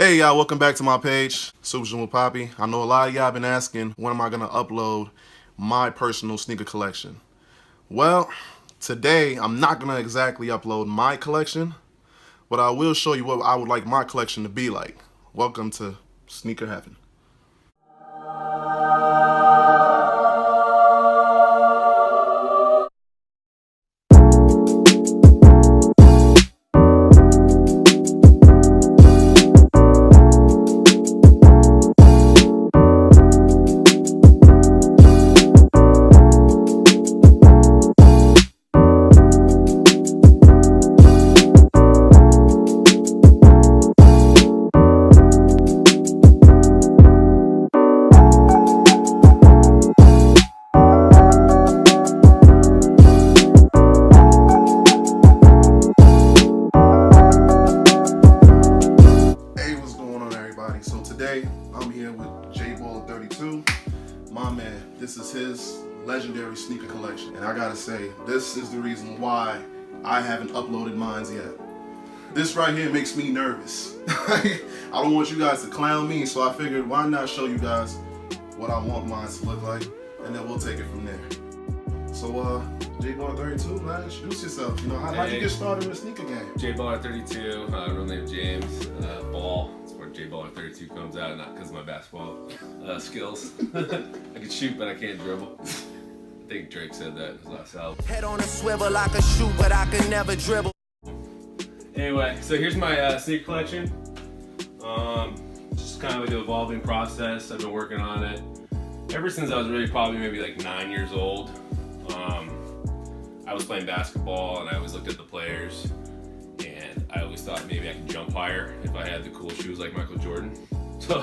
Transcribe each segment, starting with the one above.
Hey y'all, welcome back to my page, Super with Poppy. I know a lot of y'all been asking when am I gonna upload my personal sneaker collection. Well, today I'm not gonna exactly upload my collection, but I will show you what I would like my collection to be like. Welcome to Sneaker Heaven. So today I'm here with J-Ball32, my man. This is his legendary sneaker collection, and I gotta say, this is the reason why I haven't uploaded mine yet. This right here makes me nervous. I don't want you guys to clown me, so I figured why not show you guys what I want mine to look like, and then we'll take it from there. So J-Ball32, man, introduce yourself. You know, how'd you get started in the sneaker game? J-Ball32, real name James, Ball. J-Ball32 comes out, not because of my basketball skills. I can shoot, but I can't dribble. I think Drake said that in his last album. Head on a swivel, I can shoot, but I can never dribble. Anyway, so here's my sneaker collection. Just kind of like an evolving process. I've been working on it ever since I was really probably maybe like 9 years old. I was playing basketball, and I always looked at the players. And I always thought maybe I could jump higher if I had the cool shoes like Michael Jordan. So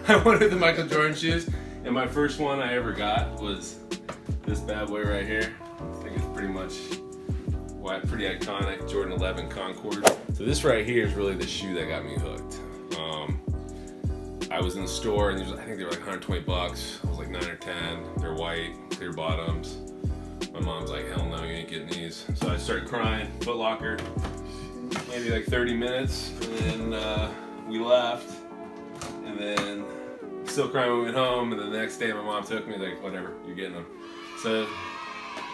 I wanted the Michael Jordan shoes, and my first one I ever got was this bad boy right here. I think it's pretty much pretty iconic, Jordan 11 Concord. So this right here is really the shoe that got me hooked. I was in the store, and I think they were like 120 bucks. I was like 9 or 10. They're white, clear bottoms. My mom's like, hell no, you ain't getting these. So I started crying, Foot Locker. Maybe like 30 minutes, and then we left, and then still crying when we went home, and then the next day my mom took me, like, whatever, you're getting them. So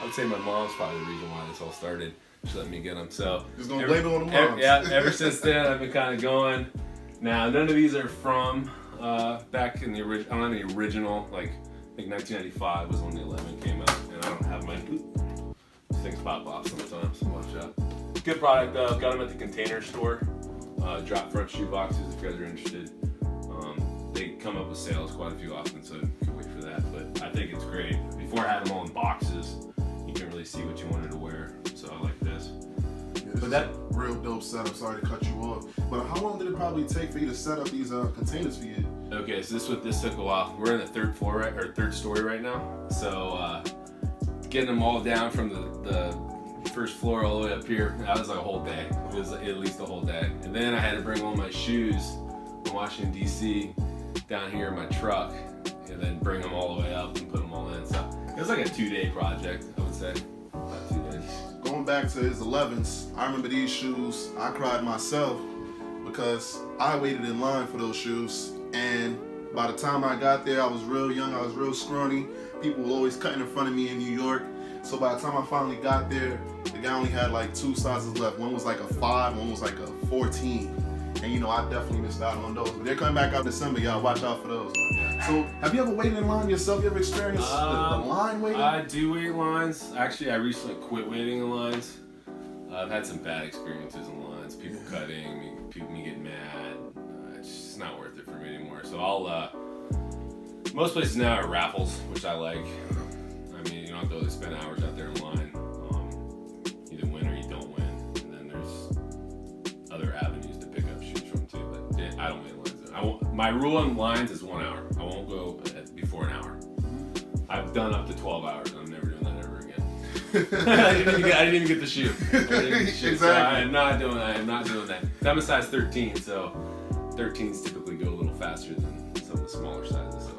I would say my mom's probably the reason why this all started. She let me get them. So just gonna blame it on the moms. Yeah, ever since then I've been kind of going. Now none of these are from back in the original. I don't have the original, like I think 1995 was when the 11 came out, and I don't have my things pop off sometimes. So watch out. Good product though. Got them at the Container Store. Drop front shoe boxes if you guys are interested. They come up with sales quite a few often, so you can wait for that. But I think it's great. Before I had them all in boxes, you can really see what you wanted to wear. So I like this. Yeah, but that real dope setup. Sorry to cut you off. But how long did it probably take for you to set up these containers for you? Okay, so this took a while. We're in the third story right now. So getting them all down from the first floor all the way up here, that was like a whole day. It was at least a whole day. And then I had to bring all my shoes from Washington, D.C. down here in my truck, and then bring them all the way up and put them all in. So it was like a 2-day project, I would say. About 2 days. Going back to his 11s, I remember these shoes. I cried myself because I waited in line for those shoes, and by the time I got there, I was real young, I was real scrawny. People were always cutting in front of me in New York. So by the time I finally got there, the guy only had like 2 sizes left. One was like a 5, one was like a 14. And you know, I definitely missed out on those. But they're coming back out in December, y'all. Watch out for those. So have you ever waited in line yourself? You ever experienced the line waiting? I do wait in lines. Actually, I recently quit waiting in lines. I've had some bad experiences in lines. People cutting, me getting mad. It's just not worth it for me anymore. So most places now are raffles, which I like. I mean, you don't have to really spend hours out there in line. Either win or you don't win. And then there's other avenues to pick up shoes from too. But I don't wait in lines. My rule on lines is 1 hour. I won't go before an hour. I've done up to 12 hours, and I'm never doing that ever again. I didn't even get the shoe. Exactly. So I am not doing that. I'm a size 13, so 13s typically go a little faster than some of the smaller sizes. So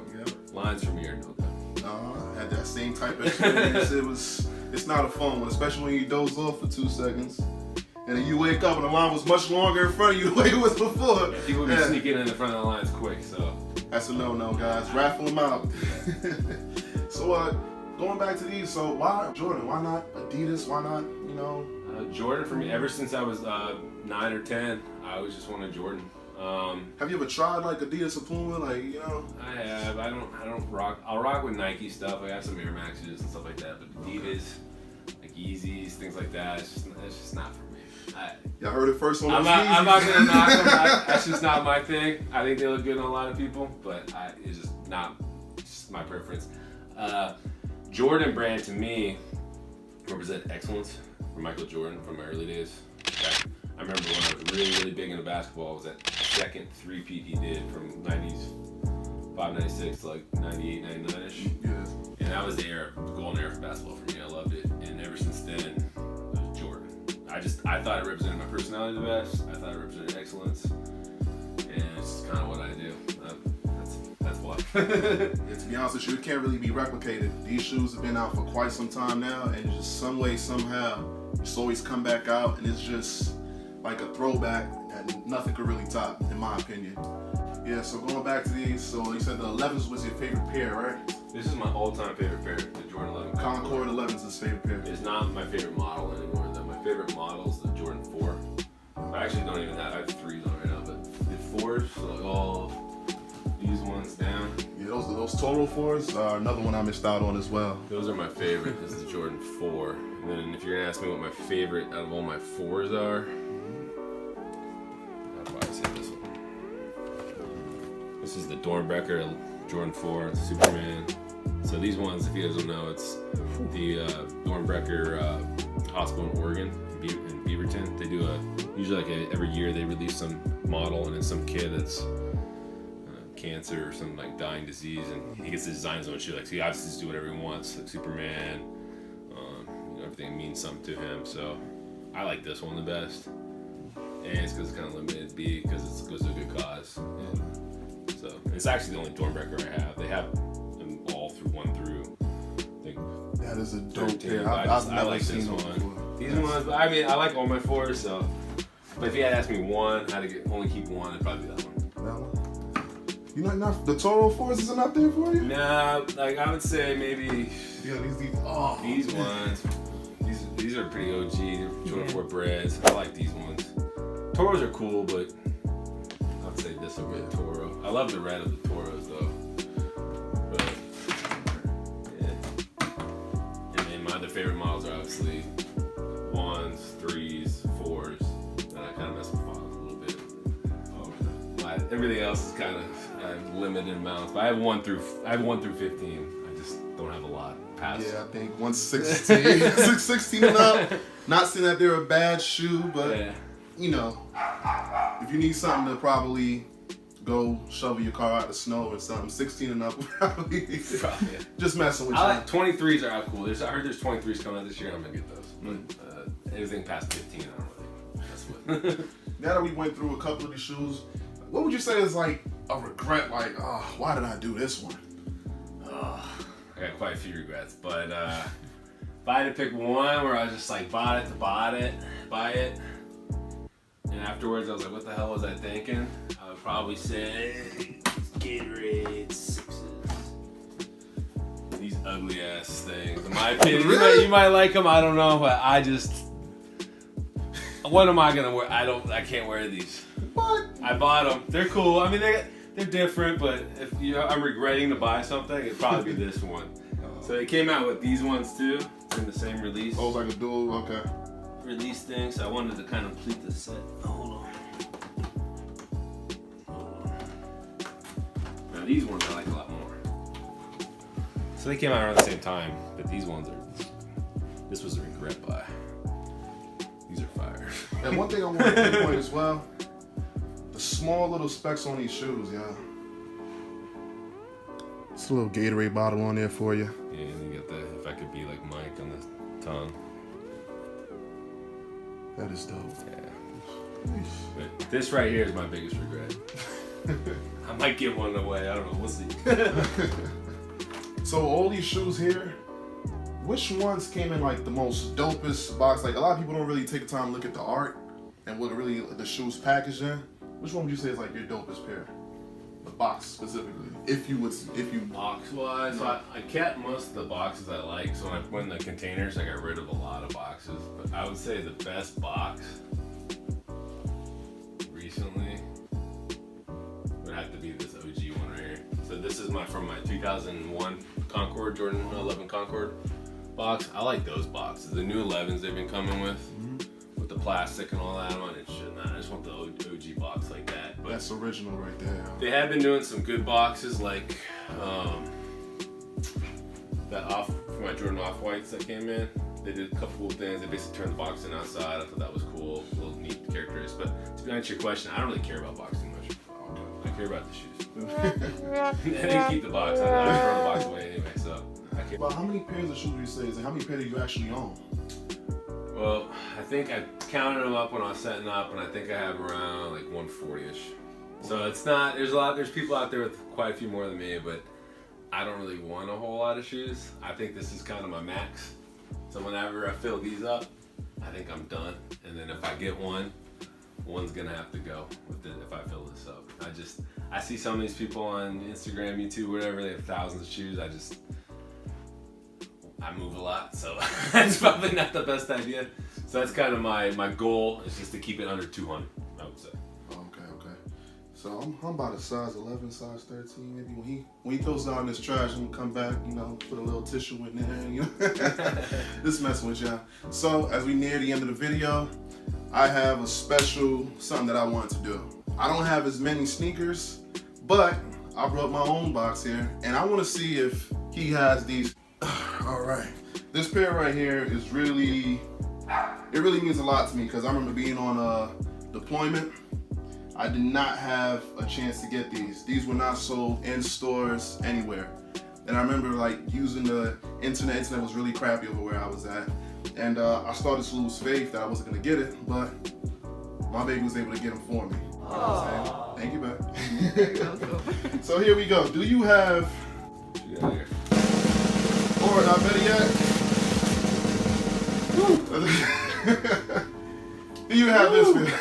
lines for me are no go. I had that same type of experience. It's not a fun one, especially when you doze off for 2 seconds And then you wake up and the line was much longer in front of you the way it was before. Yeah, people be sneaking in the front of the lines quick, so. That's a no-no, guys. Raffle them out. So, going back to these, so why Jordan? Why not Adidas? Why not, you know? Jordan for me, ever since I was 9 or 10, I always just wanted Jordan. Have you ever tried like Adidas or Puma? Like, you know? I have. I don't rock. I'll rock with Nike stuff. I have some Air Maxes and stuff like that. But Adidas, like Yeezys, things like that, it's just not for me. Y'all heard it first on I'm not gonna knock them. That's just not my thing. I think they look good on a lot of people, but it's just not just my preference. Jordan brand to me represent excellence for Michael Jordan from my early days. I remember when I was really, really big into basketball, was that second three-peat he did from 95, 96 to like 98, 99-ish. Yeah. And that was the golden era for basketball for me. I loved it. And ever since then, it was Jordan. I thought it represented my personality the best. I thought it represented excellence. And it's just kind of what I do. That's why. To be honest with you, it can't really be replicated. These shoes have been out for quite some time now, and just some way, somehow, it's always come back out, and it's just like a throwback that nothing could really top, in my opinion. Yeah, so going back to these, so you said the 11s was your favorite pair, right? This is my all-time favorite pair, the Jordan 11. Concord 11s is his favorite pair. It's not my favorite model anymore, though. My favorite model is the Jordan 4. I actually don't even have, I have 3s on right now, but the 4s, so like all these ones down. Yeah, those Total 4s are another one I missed out on as well. Those are my favorite. This is the Jordan 4. And then if you're gonna ask me what my favorite out of all my 4s are, I'd probably say this one. This is the Dornbecker Jordan 4 Superman. So these ones, if you guys don't know, it's the Dornbecker hospital in Oregon, in Beaverton. They do usually like every year they release some model, and it's some kid that's cancer or some like dying disease, and he gets to design his own shoe. Like, so he obviously just do whatever he wants, like Superman. You know, everything means something to him. So I like this one the best, and it's because it's kind of limited. B, because it goes to a good cause. And so it's actually the only Dornbecker I have. They have them all through one through. I think That is a dope 13, pair. but I've I never like seen this them one. before. These ones, but I mean, I like all my 4s. So, but if you had asked me one, how to only keep one, it'd probably be that one. That one? You know, not the Total 4s isn't up there for you? Nah, like I would say maybe Yeah, these ones. These are pretty OG. Jordan 4 breads. I like these ones. Toros are cool, but I'd say this over the Toro. I love the red of the Toros though. But yeah. And then my other favorite models are obviously 1s, 3s, 4s. And I kind of mess with 5s a little bit. Everything else is kind of limited amounts, but I have 1 through 15. I just don't have a lot past. Yeah, I think 116, 16 and up. Not saying that they're a bad shoe, but you know, if you need something to probably go shovel your car out of the snow or something, 16 and up probably. Just messing with you. I like 23s are cool. I heard there's 23s coming out this year. I'm gonna get those. But anything past 15, I don't really mess with. Now that we went through a couple of these shoes, what would you say is like a regret? Like, oh, why did I do this one? I got quite a few regrets, but if I had to pick one where I was just like buy it, and afterwards I was like, what the hell was I thinking? I would probably say Gatorade 6s. These ugly ass things. In my opinion, Really? you might like them. I don't know, but I just. What am I gonna wear? I can't wear these. What? I bought them. They're cool. I mean, they're different, but if I'm regretting to buy something, it'd probably be this one. So they came out with these ones too. It's in the same release. Oh, like a dual. Okay. Release thing. So I wanted to kind of complete the set. Hold on. Now these ones I like a lot more. So they came out around the same time, but these ones are. This was a regret buy. These are fire. And one thing I want to pinpoint as well, the small little specs on these shoes, yeah. Just a little Gatorade bottle on there for you. Yeah, and you got the if I could be like Mike on the tongue. That is dope. Yeah. But this right here is my biggest regret. I might give one away. I don't know. We'll see. So all these shoes here, which ones came in like the most dopest box? Like a lot of people don't really take the time to look at the art and what really the shoes packaged in. Which one would you say is like your dopest pair? The box specifically, if you box wise, I kept most of the boxes I like. So when I put in the containers, I got rid of a lot of boxes. But I would say the best box recently would have to be this OG one right here. So this is from my 2001 Concord, Jordan 11 Concord box. I like those boxes. The new 11s they've been coming with the plastic and all that. I'm not interested in that. I just want the OG box like that. But that's original right there. they have been doing some good boxes like that for my Jordan Off-Whites that came in. They did a couple of things. They basically turned the box in outside. I thought that was cool. A little neat characters. But to answer your question, I don't really care about boxing much. I care about the shoes. I didn't keep the box. I throw the box away anyway, so I care. Well, how many pairs of shoes would you say? How many pairs do you actually own? Well, I think I counted them up when I was setting up, and I think I have around like 140-ish. So it's not, there's people out there with quite a few more than me, but I don't really want a whole lot of shoes. I think this is kind of my max. So whenever I fill these up, I think I'm done. And then if I get one's gonna have to go with it if I fill this up. I see some of these people on Instagram, YouTube, whatever, they have thousands of shoes. I move a lot, so that's probably not the best idea. So that's kind of my goal, is just to keep it under 200, I would say. Okay. So I'm about a size 11, size 13. Maybe when he throws down this trash, I'm gonna come back, put a little tissue in there, Just messing with y'all. So as we near the end of the video, I have a special something that I want to do. I don't have as many sneakers, but I brought my own box here, and I want to see if he has these. All right, this pair right here is really means a lot to me because I remember being on a deployment. I did not have a chance to get these. These were not sold in stores anywhere. And I remember like using the internet. Internet was really crappy over where I was at. And I started to lose faith that I wasn't gonna get it, but my baby was able to get them for me. You know what I'm saying? Thank you, babe. So here we go. Do you have, or not better yet, do you have this one?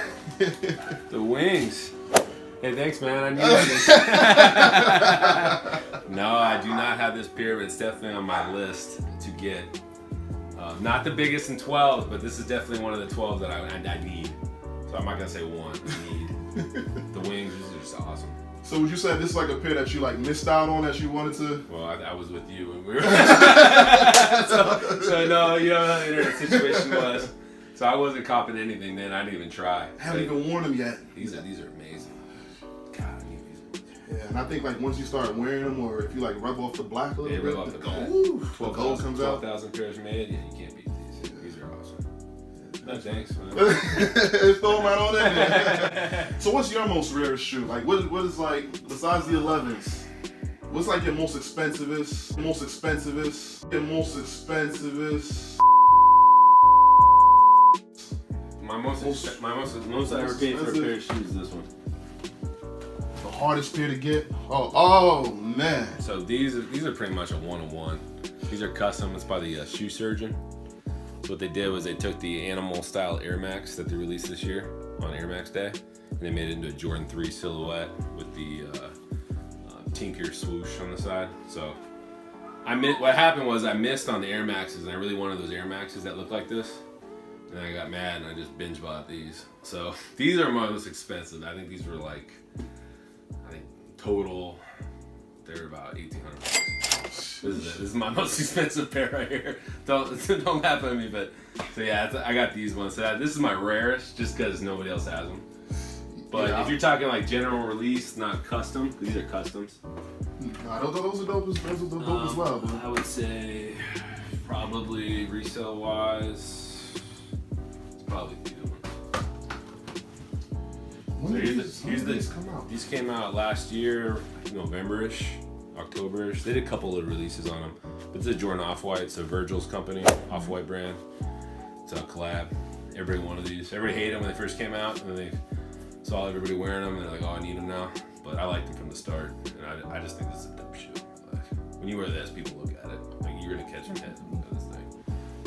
The wings. Hey, thanks, man. I knew this. No, I do not have this pair, but it's definitely on my list to get. Not the biggest in 12s, but this is definitely one of the 12s that I need. So I'm not gonna say want. I need. The wings. These are just awesome. So would you say this is like a pair that you like missed out on that you wanted to? Well, I was with you when we were. so no, you know how the internet situation was. So I wasn't copping anything then. I didn't even try. I haven't even worn them yet. These are amazing. God, I need these ones. Yeah, and I think like once you start wearing them, or if you like rub off the black a little bit, rub off the gold. The gold comes out. 12,000 pairs made. Yeah, you can't beat these. These are awesome. No, thanks, man. Throw them right on there. So what's your most rarest shoe? Like what is like, besides the 11s, what's like your most expensivest? Your most expensivest? My most I ever paid for a pair of shoes is this one. The hardest pair to get? Oh man. So these are pretty much a one-on-one. These are custom. It's by the shoe surgeon. So what they did was they took the animal style Air Max that they released this year on Air Max Day, and they made it into a Jordan 3 silhouette with the Tinker swoosh on the side. So what happened was I missed on the Air Maxes, and I really wanted those Air Maxes that look like this. And I got mad and I just binge bought these. So these are my most expensive. I think these were like, total, they're about $1,800. This is my most expensive pair right here. Don't laugh at me, but so yeah, I got these ones. So this is my rarest, just because nobody else has them. But if you're talking like general release, not custom, these are customs. Those are dope as well. Bro. I would say probably resale wise. Probably these ones. So these come out? These came out last year, November-ish, October-ish. They did a couple of releases on them. But it's a Jordan Off-White. It's a Virgil's company, Off-White brand. It's a collab. Everybody wanted these. Everybody hated them when they first came out, and then they saw everybody wearing them, and they're like, oh, I need them now. But I liked them from the start, and I just think this is a dope shoe. Like, when you wear this, people look at it. Like, you're going to catch your head and look at this thing.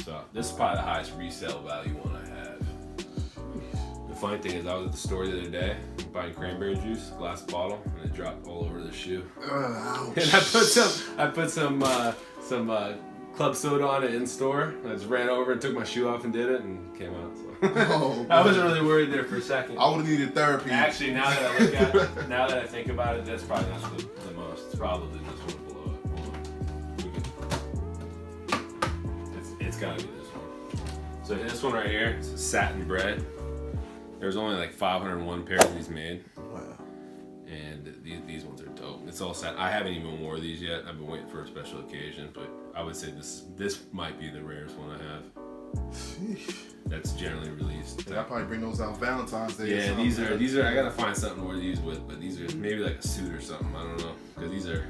So this is probably the highest resale value one I have. The funny thing is, I was at the store the other day buying cranberry juice, glass bottle, and it dropped all over the shoe. Ouch. And I put some club soda on it in store. I just ran over and took my shoe off and did it and came out. So. Oh, I wasn't really worried there for a second. I would have needed therapy. Actually, now that I look at it, now that I think about it, that's probably not the most. It's probably this one below it. It's gotta be this one. So this one right here, it's a satin bread. There's only like 501 pairs of these made. Wow. And these ones are dope. It's all satin. I haven't even worn these yet. I've been waiting for a special occasion, but I would say this might be the rarest one I have. Sheesh. That's generally released. Yeah, I'll probably bring those out Valentine's Day. Yeah, these are. I gotta find something to wear these with, but these are maybe like a suit or something. I don't know, because these are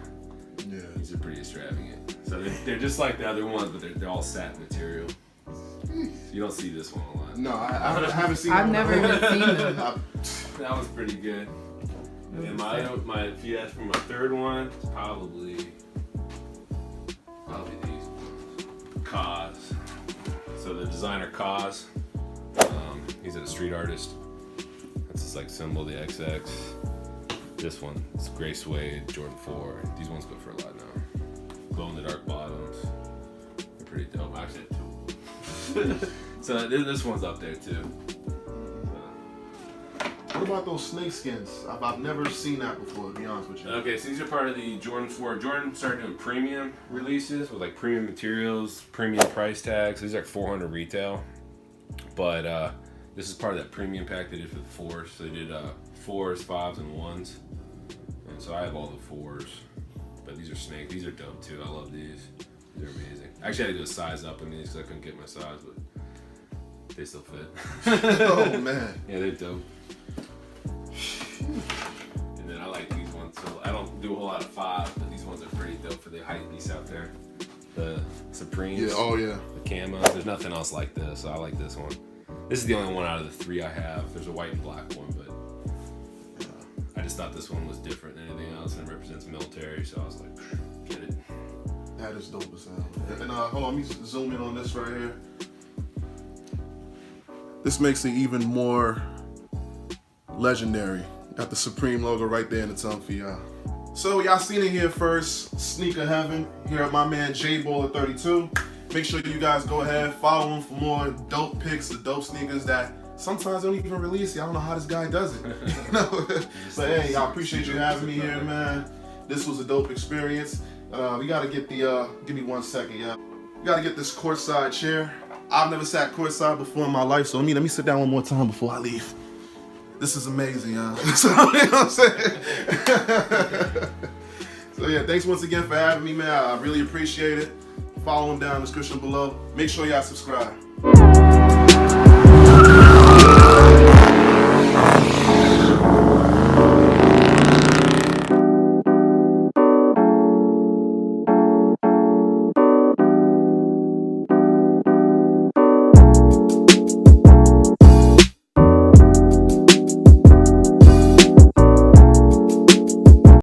pretty extravagant. So they're just like the other ones, but they're all satin material. You don't see this one a lot. No, I haven't seen. I've never even seen them. That was pretty good. And my if you ask for my third one, it's probably these Cause. So the designer Cause, he's a street artist. That's his like symbol, the XX. This one, it's gray suede, Jordan 4. These ones go for a lot now. Glow in the dark bottoms. They're pretty dope. I actually have two. So this one's up there too. What about those snake skins? I've never seen that before, to be honest with you. Okay, so these are part of the Jordan 4. Jordan started doing premium releases with like premium materials, premium price tags. These are like 400 retail. But this is part of that premium pack they did for the 4s. So they did 4s, 5s, and 1s. And so I have all the 4s. But these are snake. These are dope too. I love these. They're amazing. Actually, I had to do a size up in these because I couldn't get my size, but they still fit. Oh man. Yeah, they're dope. And then I like these ones, so I don't do a whole lot of 5, but these ones are pretty dope for the hype beasts out there. The Supremes. Yeah, oh yeah. The camos. There's nothing else like this, so I like this one. This is the only one out of the 3 I have. There's a white and black one, but I just thought this one was different than anything else and it represents military, so I was like, get it. That is dope as hell. And hold on, let me zoom in on this right here. This makes it even more legendary. Got the Supreme logo right there in the tongue for y'all. So y'all seen it here first. Sneaker Heaven here at my man J Bowler 32. Make sure you guys go ahead, follow him for more dope picks, the dope sneakers that sometimes don't even release. I don't know how this guy does it. You know? But hey, I appreciate you having me here, man. This was a dope experience. We gotta get the give me 1 second, yeah. We gotta get this courtside chair. I've never sat courtside before in my life, so let me sit down one more time before I leave. This is amazing, y'all. So, you know what I'm saying? So yeah, thanks once again for having me, man. I really appreciate it. Follow him down in the description below. Make sure y'all subscribe.